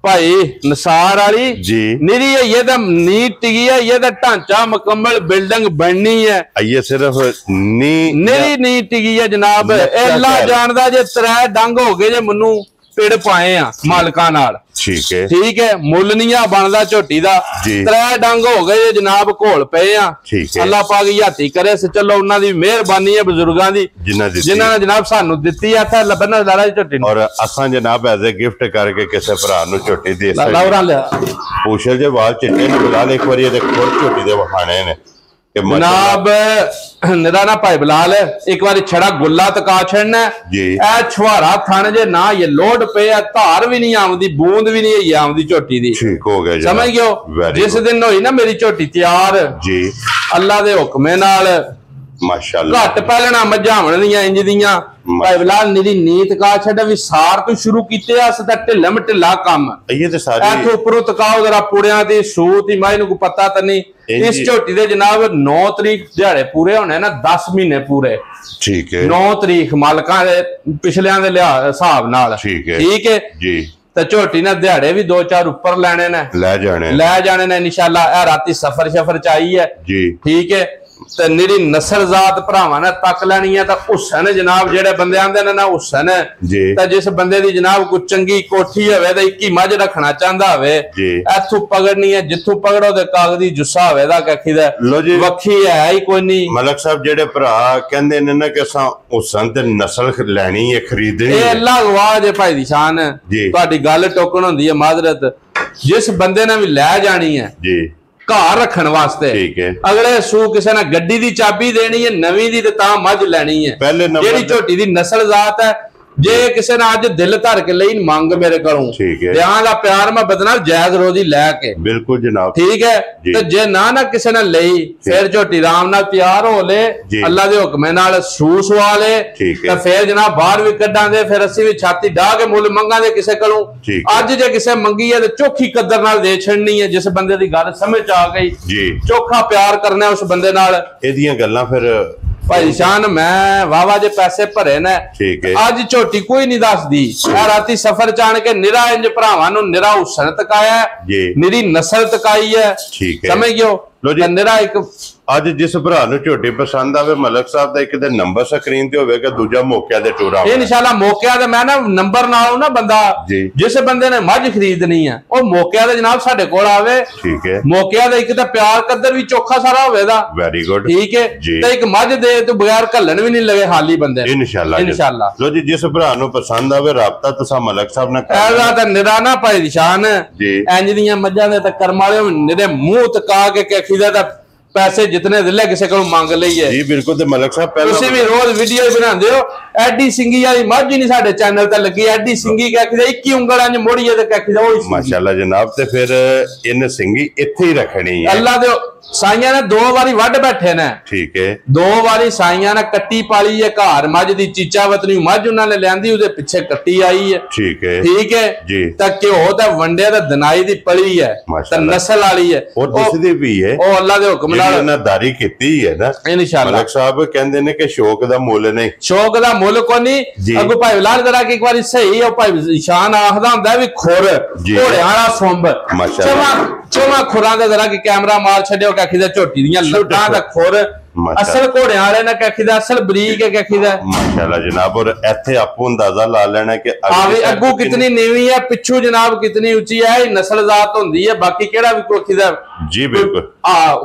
ਭਾਈ ਨਸਾਰ ਵਾਲੀ जी ਨਿਰੀ ਹੈ ਇਹ ਤਾਂ ਨੀਟ ਟਿਕੀ ਹੈ ਇਹ ਤਾਂ ਢਾਂਚਾ ਮੁਕੰਮਲ ਬਿਲਡਿੰਗ ਬਣਨੀ है ये सिर्फ ਨਿਰੀ ਨੀਟ ਟਿਕੀ ਹੈ ਜਨਾਬ ਅੱਲਾ ਜਾਣਦਾ ਜੇ ਤਰੇ ਡੰਗ ਹੋ ਗਏ ਜੇ ਮੈਨੂੰ ਪਿੜ ਪਾਏ ਆ ਮਾਲਕਾਂ ਨਾਲ ਠੀਕ ਹੈ ਮੁੱਲ ਨਹੀਂ ਆ ਬਣਦਾ ਝੋਟੀ ਦਾ ਤਰੇ ਡੰਗ ਹੋ ਗਏ ਜਨਾਬ ਘੋਲ ਪਏ ਆ ਅੱਲਾ ਪਾਕ ਯਾਤੀ ਕਰੇ ਚਲੋ ਉਹਨਾਂ ਦੀ ਮਿਹਰਬਾਨੀ ਹੈ ਬਜ਼ੁਰਗਾਂ ਦੀ ਜਿਨ੍ਹਾਂ ਨੇ ਜਨਾਬ ਸਾਨੂੰ ਦਿੱਤੀ ਆ ਤਾਂ ਲੱਭਣਾ ਦਾਰਾ ਝੋਟੀ ਨੂੰ ਔਰ ਅਸਾਂ ਜਨਾਬ ਐਜ਼ ਅ ਗਿਫਟ ਕਰਕੇ ਕਿਸੇ ਭਰਾ ਨੂੰ ਝੋਟੀ ਦੇ ਲਵਰਾਂ ਲਿਆ ਪੂਛਲ ਦੇ ਵਾਲ ਚਿੱਟੇ ਨੇ ਬਲਾਲ ਇੱਕ ਵਾਰੀ ਇਹਦੇ ਖੁਦ ਝੋਟੀ ਦੇ ਵਖਾਣੇ ਨੇ जनाब निराना भाई बिलाल एक बार छड़ा गुल्ला तका छड़ना ए छुहारा थन जे ना ये लोड पे धार भी नहीं आमदी बूंद भी नहीं आमदी झोटी दी ठीक हो गया समझ गयो जिस दिन होई ना मेरी झोटी तैयार जी अल्लाह दे हुक्मे नाल माशाअल्लाह घट पहलना मझावण दियां इंज दियां भाई बिलाल नीरी नीत का छड़ विसार तो शुरू कीते अस तां ढिल्लम ढिल्ला काम ये ते सारी इथों उपरों तकाओ जरा पुड़ियां दी सूत ही माई नूं पता तां नहीं इस झोटी दे जनाब 9 तरीक दिहाड़े पूरे होने ना 10 महीने पूरे ठीक है 9 तरीक मालकां दे पिछलियां दे हिसाब नाल ठीक है जी ते झोटी ने दिहाड़े भी 2-4 ऊपर लेने ने ले जाने ने इंशाअल्लाह ए राती सफर च आई है जी ठीक है ते निरी नस्ल जात भरावां ने तक लैनी है तां हुसन जनाब जेड़े बंदे आंदे ने ना हुसन ते जिस बंदे दी जनाब कोई चंगी कोठी होवे ते 21 मझ रखना चाहंदा होवे इथों पकड़नी है जिथों पकड़ो ते कागजी जुस्सा होवे दा कखी दा वखी है ही कोई नहीं मलक साहब जेड़े भरा कहंदे ने ना कि असां हुसन ते नस्ल लैनी है खरीदनी है अल्लाह गवाह जे भाई दी शान तुहाडी गल टोकण हुंदी है माजरत जिस बंदे ने भी लै जानी है जी घर रखन वास्ते अगले सू किसी ने गड्डी दी चाबी देनी है नवी दी ते तां मझ लैनी है जेड़ी झोटी दी नस्ल जात है जे किसी ने अज दिल धर के लई मंग मेरे कोलों ब्याह दा प्यार मैं बदना जायज रोजी लैके बिल्कुल जनाब ठीक है ते जे ना किसी ने लई फिर झोटी राम नाल तैयार हो ले अल्लाह दे हुक्मे नाल सूस वाले ते फिर जनाब बाहर भी कड्डां दे फिर अस्सी भी छाती डाह के मुल मंगा दे किसी कोलों अज जे किसी मंगी है ते चोखी कदर नाल दे छड़नी है जिस बंदे दी गल समझ आ गई चोखा प्यार करना उस बंदे नाल एदियां गल्लां फिर भाई शान मैं वावा जे पैसे भरे ने अज झोटी कोई नहीं दसदी राती सफर च आन के निरा इंज भरावां नूं निरा हुसन तकाया निरी नस्ल तकाई है समझ गयो निरा एक ਅੱਜ ਜਿਸ ਭਰਾ ਨੂੰ ਝੋਟੀ ਪਸੰਦ ਆਵੇ ਮਲਕ ਸਾਹਿਬ ਦਾ ਇੱਕ ਤੇ ਨੰਬਰ ਸਕਰੀਨ ਤੇ ਹੋਵੇਗਾ ਦੂਜਾ ਮੌਕਿਆਂ ਦੇ ਟੂਰ ਆਵੇ ਇਨਸ਼ਾਅੱਲਾ ਮੌਕਿਆਂ ਤੇ ਮੈਂ ਨਾ ਨੰਬਰ ਨਾਲ ਨਾ ਬੰਦਾ ਜਿਸ ਬੰਦੇ ਨੇ ਮੱਝ ਖਰੀਦਣੀ ਆ ਉਹ ਮੌਕਿਆਂ ਦੇ ਜਨਾਬ ਸਾਡੇ ਕੋਲ ਆਵੇ ਠੀਕ ਹੈ ਮੌਕਿਆਂ ਦਾ ਇੱਕ ਤਾਂ ਪਿਆਰ ਕਦਰ ਵੀ ਚੋਖਾ ਸਾਰਾ ਹੋਵੇਗਾ ਵੈਰੀ ਗੁੱਡ ਠੀਕ ਹੈ ਤੇ ਇੱਕ ਮੱਝ ਦੇ ਤੋਂ ਬਗੈਰ ਘੱਲਣ ਵੀ ਨਹੀਂ ਲਗੇ ਹਾਲੀ ਬੰਦੇ ਇਨਸ਼ਾਅੱਲਾ ਲੋ ਜੀ ਜਿਸ ਭਰਾ ਨੂੰ ਪਸੰਦ ਆਵੇ ਰਾਬਤਾ ਤੁਸੀਂ ਮਲਕ ਸਾਹਿਬ ਨਾਲ ਕਰ ਲਓ ਤਾਂ ਨਿਰਾਨਾ ਭਾਈ ਦੀ ਸ਼ਾਨ ਇੰਜ ਦੀਆਂ ਮੱਝਾਂ ਦੇ ਤਾਂ ਕਰਮ ਵਾਲੇ ਨਿਰੇ ਮੂੰਹ ਤਕਾ ਕੇ ਕਖੀਦਾ ਤਾਂ पैसे जितने दिले किसी को मांग लईए जी बिल्कुल ते मलक साहब पहले तुसी भी रोज वीडियो बनांदे हो एडी सिंगी वाली मझ ही नहीं साडे चैनल ते लगी एडी सिंगी कहखी 21 उंगलां च मोड़ीए ते कहखी दा ओही माशाल्लाह जनाब ते फिर इन सिंगी इत्थे ही रखनी है अल्लाह दे साईयां ने 2 बारी वड बैठे ने ठीक है 2 बारी साईयां ने कट्टी पाली है घर मझ दी चीचा वतनी मझ उन्हां ने लियांदी उदे पिछे कट्टी आई है ठीक है जी ते घ्यो ते वंडे ते दनाई दी पली है ते नस्ल वाली है और दिसदी भी है ओ अल्लाह दे हुक्म दारी कीती है ना इंशाअल्लाह मलक साहब कहंदे ने कि शौक दा मुल नहीं शौक दा मुल कोई नहीं अगो भाई लाल जरा एक बारी सही ओ भाई शान आखदा हुंदा भी खुर घोड़े वाला सुंब माशाअल्लाह चोमा खुरां दा जरा कि कैमरा मार छड्यो कहखी दा झोटी दियां लट्टां दा खुर असल घोड़े वाले ने कहखी दा असल बरीक है कहखी दा माशाअल्लाह जनाब और इथे आपको अंदाजा ला लेना कि आगे अगू कितनी नीवी है पिछू जनाब कितनी ऊंची है नस्ल जात हुंदी है बाकी केड़ा भी कोखी दा जी बिल्कुल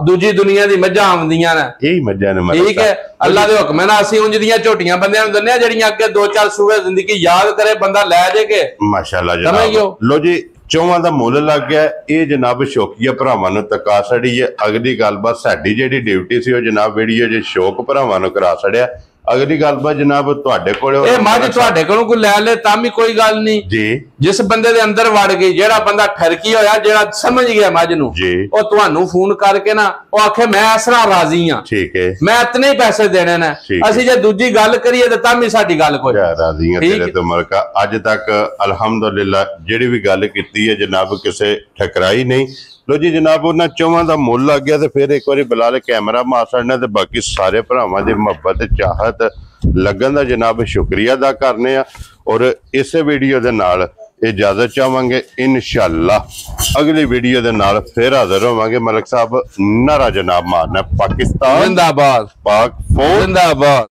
दूजी दुनिया दी मझां आंदियां ने यही मझां ने ठीक है अल्लाह दे हुक्म नाल असि उंज दियां झोटियां बंदियां नूं दन्ने जेड़ियां अगे 2-4 सूबे जिंदगी याद करे बंदा लै जे के माशाअल्लाह जनाब लो जी चौवां दा मुल लग गया ये जनाब शौकीया भरावां नूं तका छड़ी है अगली गलबात साडी जेहड़ी ड्यूटी सी ओ जनाब वीडियो जे शौक भरावां नूं करा छड़िया अगली गलबात जनाब तुहाडे कोल ए मझ तुहाडे कोलों कोई लै ले तां भी कोई गल नहीं जी जिस बंदे दे अंदर वड़ गई जेड़ा बंदा ठरकी होया जेड़ा समझ गया मझ नूं ओ तुहानू फोन करके ना ओ आखे मैं इसरा राजी हां ठीक है मैं इतने ही पैसे देने ने असि जे दूजी गल करिए ते तां भी साडी गल कोई राजी हां तेरे तो मलका अज तक अल्हम्दुलिल्लाह जेड़ी भी गल कीती है जनाब किसे ठकराई नहीं लो जी जनाब उन्हां चौवां दा मुल लग गया ते फिर एक बारी बिलाल कैमरा मार छड़ना ते बाकी सारे भरावां दी मुहब्बत चाहत लगन दा जनाब शुक्रिया अदा करने आ और इस वीडियो दे नाल इजाजत चाहांगे। इंशाअल्लाह अगली वीडियो दे नाल फिर हाजिर होवांगे। मलिक साहब नारा जनाब मारना। पाकिस्तान जिंदाबाद, पाक फौज जिंदाबाद।